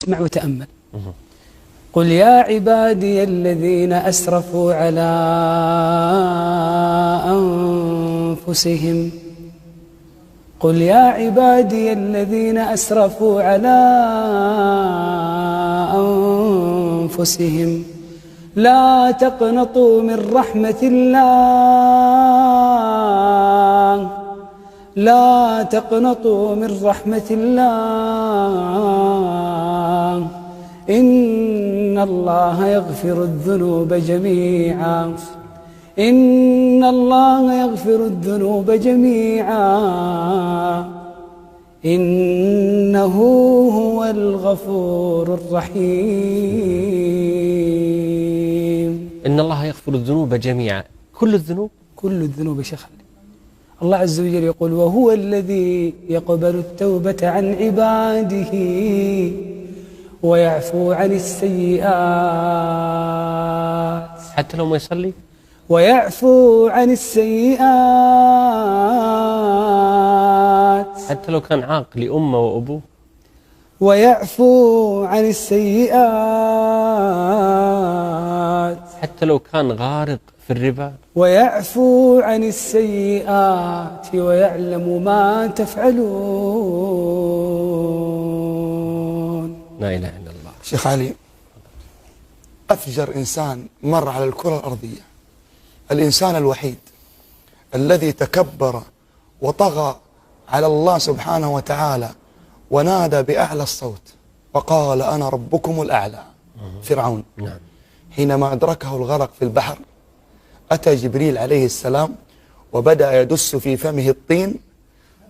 اسمع وتأمل. قل يا عبادي الذين أسرفوا على أنفسهم، قل يا عبادي الذين أسرفوا على أنفسهم لا تقنطوا من رحمة الله، لا تقنطوا من رحمة الله، إن الله يغفر الذنوب جميعا، إن الله يغفر الذنوب جميعا، إنه هو الغفور الرحيم. إن الله يغفر الذنوب جميعا، كل الذنوب؟ كل الذنوب يا شيخ. الله عز وجل يقول وهو الذي يقبل التوبة عن عباده ويعفو عن السيئات، حتى لو ما يصلي؟ ويعفو عن السيئات، حتى لو كان عاق لأمه وأبوه؟ ويعفو عن السيئات، حتى لو كان غارق في الربا؟ ويعفو عن السيئات ويعلم ما تفعلون. لا إله إلا الله. شيخ علي، أفجر إنسان مر على الكرة الأرضية، الإنسان الوحيد الذي تكبر وطغى على الله سبحانه وتعالى ونادى بأعلى الصوت وقال أنا ربكم الأعلى، فرعون. نعم. حينما أدركه الغرق في البحر أتى جبريل عليه السلام وبدأ يدس في فمه الطين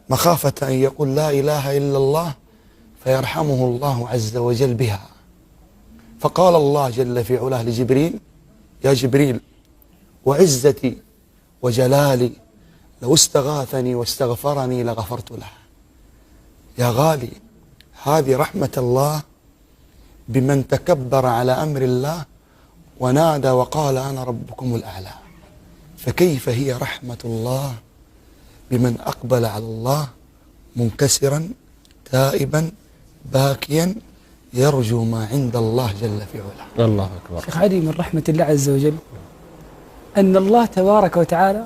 مخافة أن يقول لا إله إلا الله فيرحمه الله عز وجل بها. فقال الله جل في علاه لجبريل يا جبريل وعزتي وجلالي لو استغاثني واستغفرني لغفرت له. يا غالي، هذه رحمة الله بمن تكبر على أمر الله ونادى وقال أنا ربكم الأعلى، فكيف هي رحمة الله بمن أقبل على الله منكسرا تائبا باكيا يرجو ما عند الله جل في علاه. الله أكبر. شيخ علي، من رحمة الله عز وجل أن الله تبارك وتعالى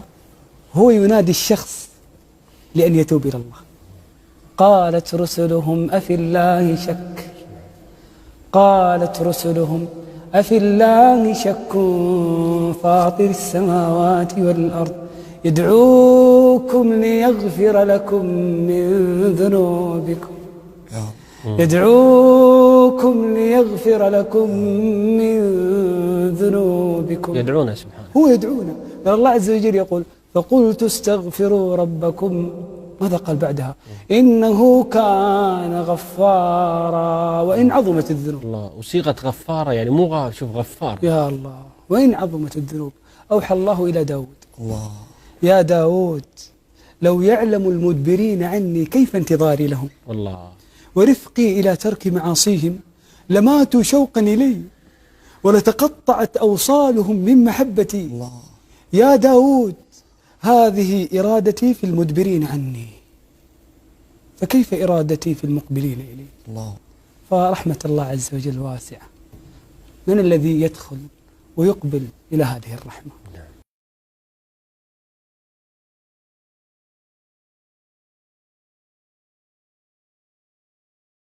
هو ينادي الشخص لأن يتوب إلى الله. قالت رسلهم أفي الله شك، قالت رسلهم أفي الله شك فاطر السماوات والأرض يدعوكم ليغفر لكم من ذنوبكم، يدعوكم ليغفر لكم من ذنوبكم. سبحانه، هو يدعونا. الله عز وجل يقول فقلت استغفروا ربكم، ماذا قال بعدها؟ إنه كان غفارا وإن عظمت الذنوب. الله، وصيغة غفارة يعني مو شوف غفار. يا الله، وإن عظمت الذنوب. أوحى الله إلى داود الله يا داود لو يعلم المدبرين عني كيف انتظاري لهم، والله، ورفقي إلى ترك معاصيهم لماتوا شوقا إلي ولتقطعت أوصالهم من محبتي. الله. يا داود هذه إرادتي في المدبرين عني، فكيف إرادتي في المقبلين إلي؟ الله. فرحمة الله عز وجل واسعة. من الذي يدخل ويقبل إلى هذه الرحمة؟